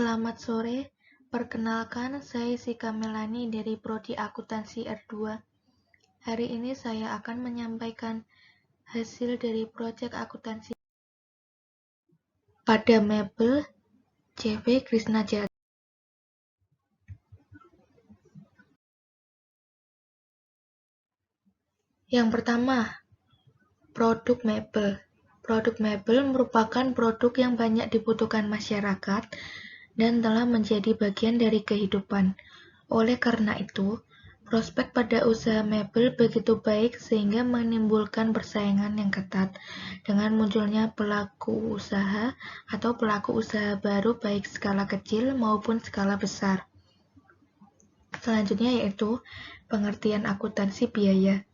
Selamat sore, perkenalkan saya Sika Melani dari Prodi Akuntansi R2. Hari ini saya akan menyampaikan hasil dari proyek akuntansi pada mebel CV Krisnajati. Yang pertama, produk mebel. Produk mebel merupakan produk yang banyak dibutuhkan masyarakat dan telah menjadi bagian dari kehidupan. Oleh karena itu, prospek pada usaha mebel begitu baik sehingga menimbulkan persaingan yang ketat dengan munculnya pelaku usaha atau pelaku usaha baru baik skala kecil maupun skala besar. Selanjutnya yaitu pengertian akuntansi biaya.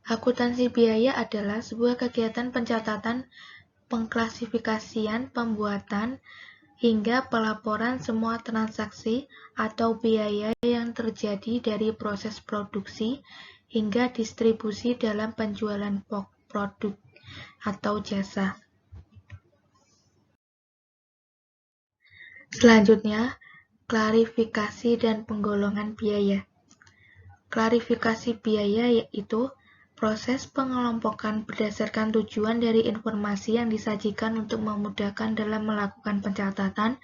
Akuntansi biaya adalah sebuah kegiatan pencatatan, pengklasifikasian, pembuatan, hingga pelaporan semua transaksi atau biaya yang terjadi dari proses produksi hingga distribusi dalam penjualan produk atau jasa. Selanjutnya, klarifikasi dan penggolongan biaya. Klarifikasi biaya yaitu proses pengelompokan berdasarkan tujuan dari informasi yang disajikan untuk memudahkan dalam melakukan pencatatan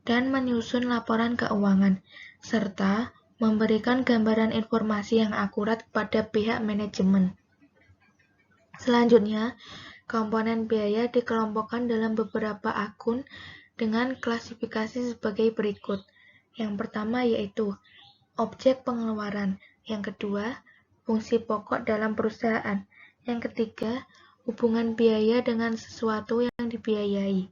dan menyusun laporan keuangan, serta memberikan gambaran informasi yang akurat kepada pihak manajemen. Selanjutnya, komponen biaya dikelompokkan dalam beberapa akun dengan klasifikasi sebagai berikut. Yang pertama yaitu objek pengeluaran, yang kedua, fungsi pokok dalam perusahaan, yang ketiga, hubungan biaya dengan sesuatu yang dibiayai.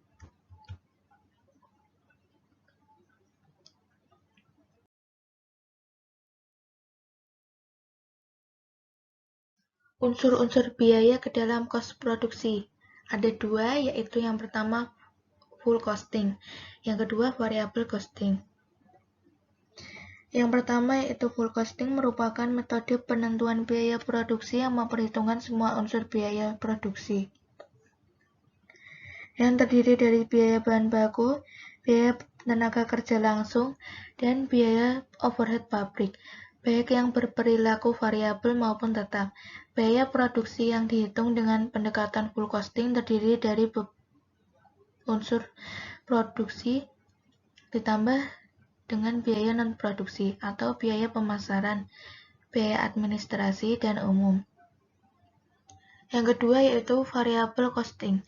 Unsur-unsur biaya ke dalam kos produksi. Ada dua, yaitu yang pertama full costing, yang kedua variable costing. Yang pertama yaitu full costing merupakan metode penentuan biaya produksi yang memperhitungkan semua unsur biaya produksi. Yang terdiri dari biaya bahan baku, biaya tenaga kerja langsung, dan biaya overhead pabrik, baik yang berperilaku variabel maupun tetap. Biaya produksi yang dihitung dengan pendekatan full costing terdiri dari unsur produksi ditambah dengan biaya non-produksi atau biaya pemasaran, biaya administrasi, dan umum. Yang kedua yaitu variable costing.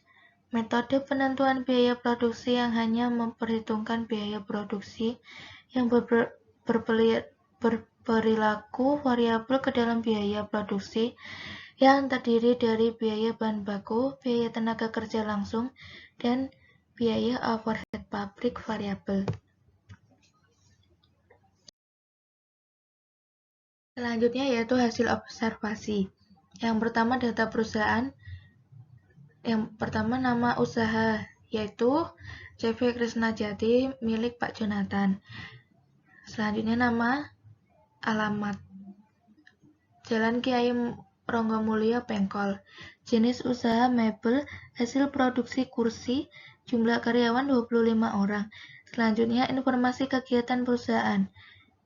Metode penentuan biaya produksi yang hanya memperhitungkan biaya produksi yang berperilaku variabel ke dalam biaya produksi yang terdiri dari biaya bahan baku, biaya tenaga kerja langsung, dan biaya overhead pabrik variabel. Selanjutnya yaitu hasil observasi. Yang pertama data perusahaan. Yang pertama nama usaha yaitu CV Krisnajati milik Pak Jonathan. Selanjutnya nama, alamat, Jalan Kiai Ronggomulyo Pengkol. Jenis usaha mebel, hasil produksi kursi, jumlah karyawan 25 orang. Selanjutnya informasi kegiatan perusahaan.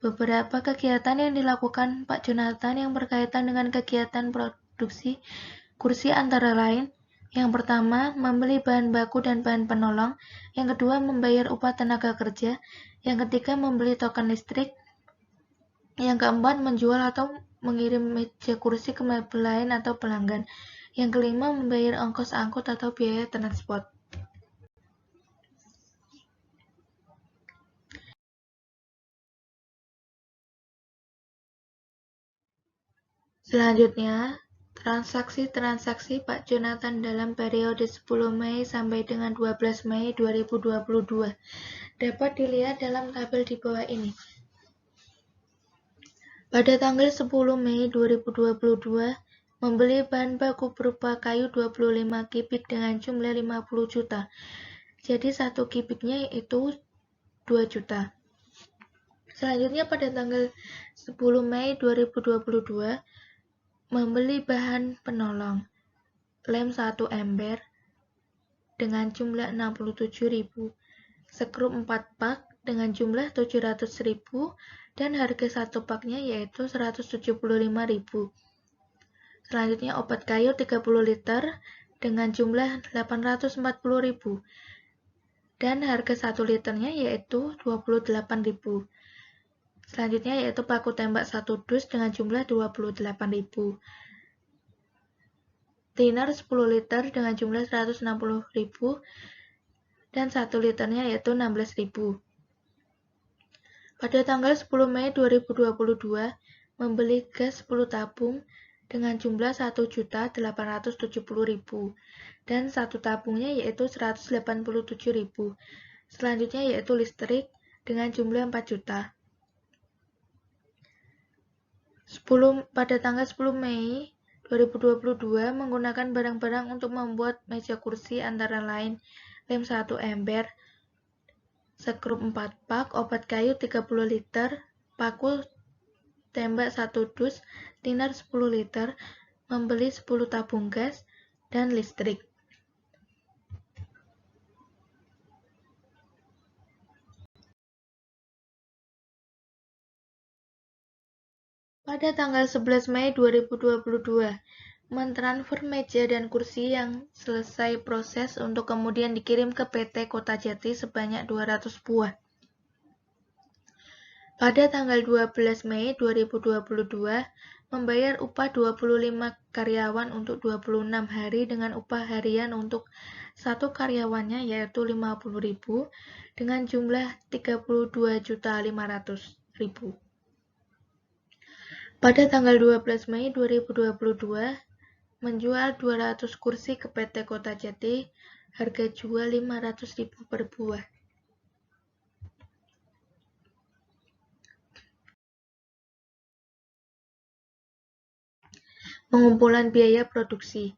Beberapa kegiatan yang dilakukan Pak Jonathan yang berkaitan dengan kegiatan produksi kursi antara lain, yang pertama, membeli bahan baku dan bahan penolong, yang kedua, membayar upah tenaga kerja, yang ketiga, membeli token listrik, yang keempat, menjual atau mengirim meja kursi ke mebel lain atau pelanggan, yang kelima, membayar ongkos angkut atau biaya transport. Selanjutnya, transaksi-transaksi Pak Jonathan dalam periode 10 Mei sampai dengan 12 Mei 2022 dapat dilihat dalam tabel di bawah ini. Pada tanggal 10 Mei 2022, membeli bahan baku berupa kayu 25 kubik dengan jumlah 50 juta. Jadi satu kubiknya yaitu 2 juta. Selanjutnya pada tanggal 10 Mei 2022, membeli bahan penolong, lem 1 ember dengan jumlah 67.000. sekrup 4 pak dengan jumlah 700.000 dan harga 1 paknya yaitu 175.000. Selanjutnya obat kayu 30 liter dengan jumlah 840.000 dan harga 1 liternya yaitu 28.000. Selanjutnya yaitu paku tembak 1 dus dengan jumlah 28.000. Thinner 10 liter dengan jumlah 160.000 dan 1 liternya yaitu 16.000. Pada tanggal 10 Mei 2022, membeli gas 10 tabung dengan jumlah 1.870.000 dan 1 tabungnya yaitu 187.000. Selanjutnya yaitu listrik dengan jumlah 4 juta. Pada tanggal 10 Mei 2022 menggunakan barang-barang untuk membuat meja kursi antara lain lem 1 ember, sekrup 4 pak, obat kayu 30 liter, paku tembak 1 dus, thinner 10 liter, membeli 10 tabung gas, dan listrik. Pada tanggal 11 Mei 2022, mentransfer meja dan kursi yang selesai proses untuk kemudian dikirim ke PT Kota Jati sebanyak 200 buah. Pada tanggal 12 Mei 2022, membayar upah 25 karyawan untuk 26 hari dengan upah harian untuk satu karyawannya yaitu 50.000 dengan jumlah 32.500.000. Pada tanggal 12 Mei 2022, menjual 200 kursi ke PT Kota Jati, harga jual 500.000 per buah. Pengumpulan biaya produksi.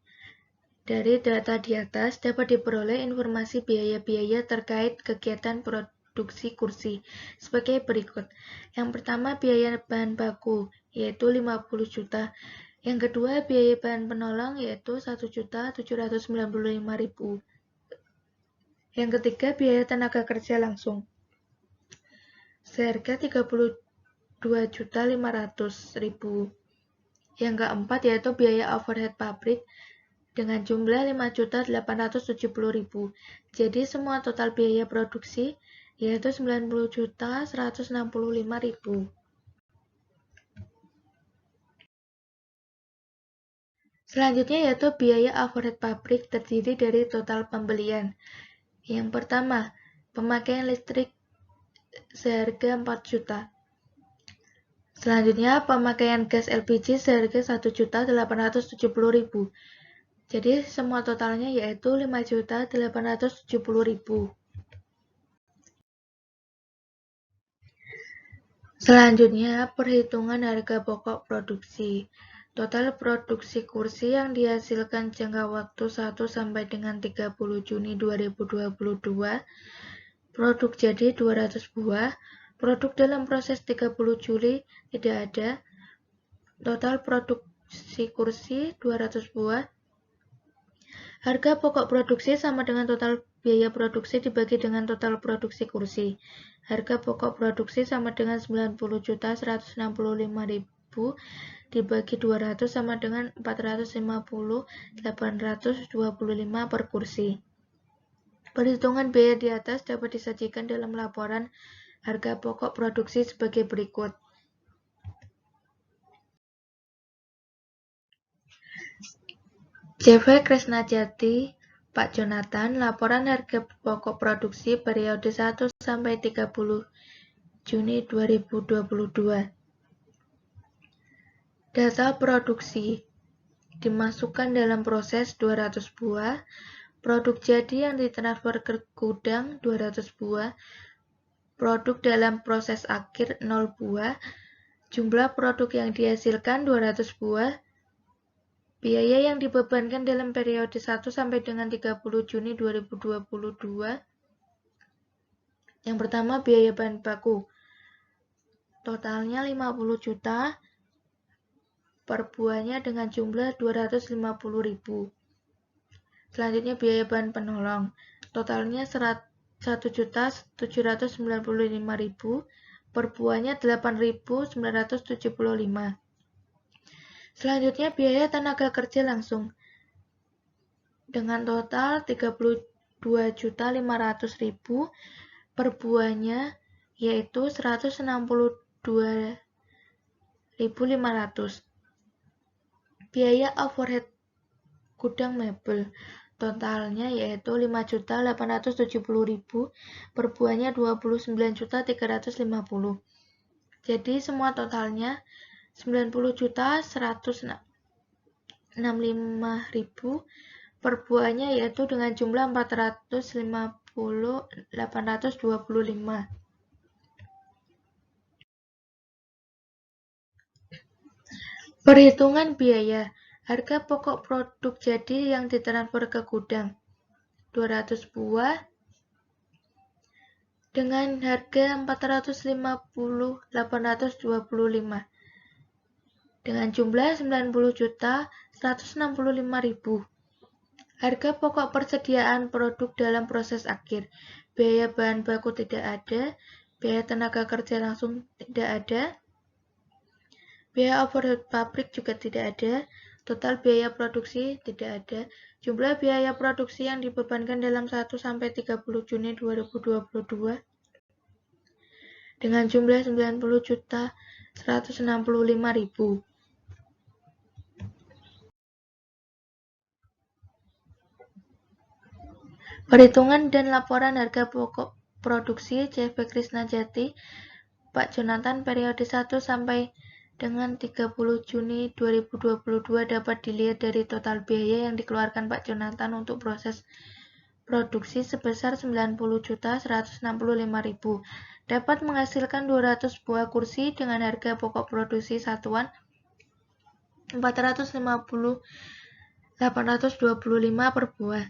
Dari data di atas dapat diperoleh informasi biaya-biaya terkait kegiatan produksi kursi sebagai berikut. Yang pertama, biaya bahan baku, yaitu 50 juta. Yang kedua, biaya bahan penolong, yaitu 1.795.000. Yang ketiga, biaya tenaga kerja langsung, seharga 32.500.000. Yang keempat, yaitu biaya overhead pabrik, dengan jumlah 5.870.000. Jadi semua total biaya produksi yaitu 90.165.000. Selanjutnya yaitu biaya overhead pabrik terdiri dari total pembelian. Yang pertama, pemakaian listrik seharga 4 juta. Selanjutnya, pemakaian gas LPG seharga 1.870.000. Jadi semua totalnya yaitu 5.870.000. Selanjutnya, perhitungan harga pokok produksi. Total produksi kursi yang dihasilkan jangka waktu 1 sampai dengan 30 Juni 2022. Produk jadi 200 buah. Produk dalam proses 30 Juli tidak ada. Total produksi kursi 200 buah. Harga pokok produksi sama dengan total biaya produksi dibagi dengan total produksi kursi. Harga pokok produksi sama dengan 90.165.000 dibagi 200 sama dengan 450.825 per kursi. Perhitungan biaya di atas dapat disajikan dalam laporan harga pokok produksi sebagai berikut. CV Kresnajati, Pak Jonathan, laporan harga pokok produksi periode 1 sampai 30 Juni 2022. Data produksi dimasukkan dalam proses 200 buah, produk jadi yang ditransfer ke gudang 200 buah, produk dalam proses akhir 0 buah, jumlah produk yang dihasilkan 200 buah, biaya yang dibebankan dalam periode 1 sampai dengan 30 Juni 2022. Yang pertama, biaya bahan baku. Totalnya 50 juta per buahnya dengan jumlah 250.000. Selanjutnya biaya bahan penolong. Totalnya 1.795.000, per buahnya 8.975. Selanjutnya biaya tenaga kerja langsung dengan total 32.500.000 per buahnya, yaitu 162.500. Biaya overhead gudang mebel totalnya yaitu 5.870.000 per buahnya 29.350. Jadi semua totalnya 90.165.000 per buahnya, yaitu dengan jumlah 450.825. Perhitungan biaya. Harga pokok produk jadi yang ditransfer ke gudang 200 buah dengan harga 450.825 dengan jumlah 90.165.000. Harga pokok persediaan produk dalam proses akhir. Biaya bahan baku tidak ada, biaya tenaga kerja langsung tidak ada, biaya overhead pabrik juga tidak ada, total biaya produksi tidak ada. Jumlah biaya produksi yang dibebankan dalam 1-30 Juni 2022 dengan jumlah 90.165.000. Perhitungan dan laporan harga pokok produksi CV Krisnajati Pak Jonathan periode 1 sampai dengan 30 Juni 2022 dapat dilihat dari total biaya yang dikeluarkan Pak Jonathan untuk proses produksi sebesar 90.165.000. Dapat menghasilkan 200 buah kursi dengan harga pokok produksi satuan 450.825 per buah.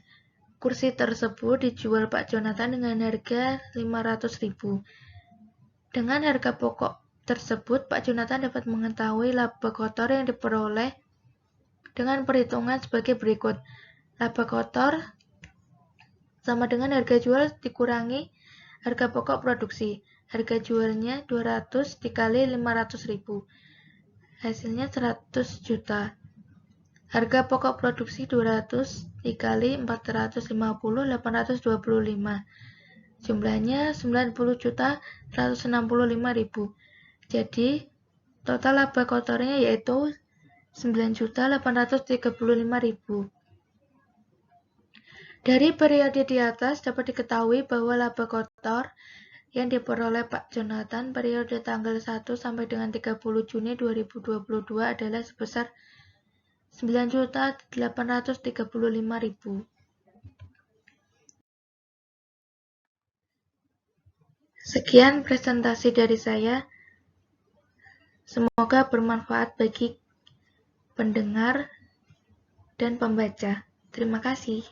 Kursi tersebut dijual Pak Jonathan dengan harga 500.000. Dengan harga pokok tersebut, Pak Jonathan dapat mengetahui laba kotor yang diperoleh dengan perhitungan sebagai berikut. Laba kotor sama dengan harga jual dikurangi harga pokok produksi. Harga jualnya 200 dikali 500.000. Hasilnya 100 juta. Harga pokok produksi 200 dikali 450.825. Jumlahnya 90.165.000. Jadi, total laba kotornya yaitu 9.835.000. Dari periode di atas dapat diketahui bahwa laba kotor yang diperoleh Pak Jonathan periode tanggal 1 sampai dengan 30 Juni 2022 adalah sebesar 9.835.000. Sekian presentasi dari saya. Semoga bermanfaat bagi pendengar dan pembaca. Terima kasih.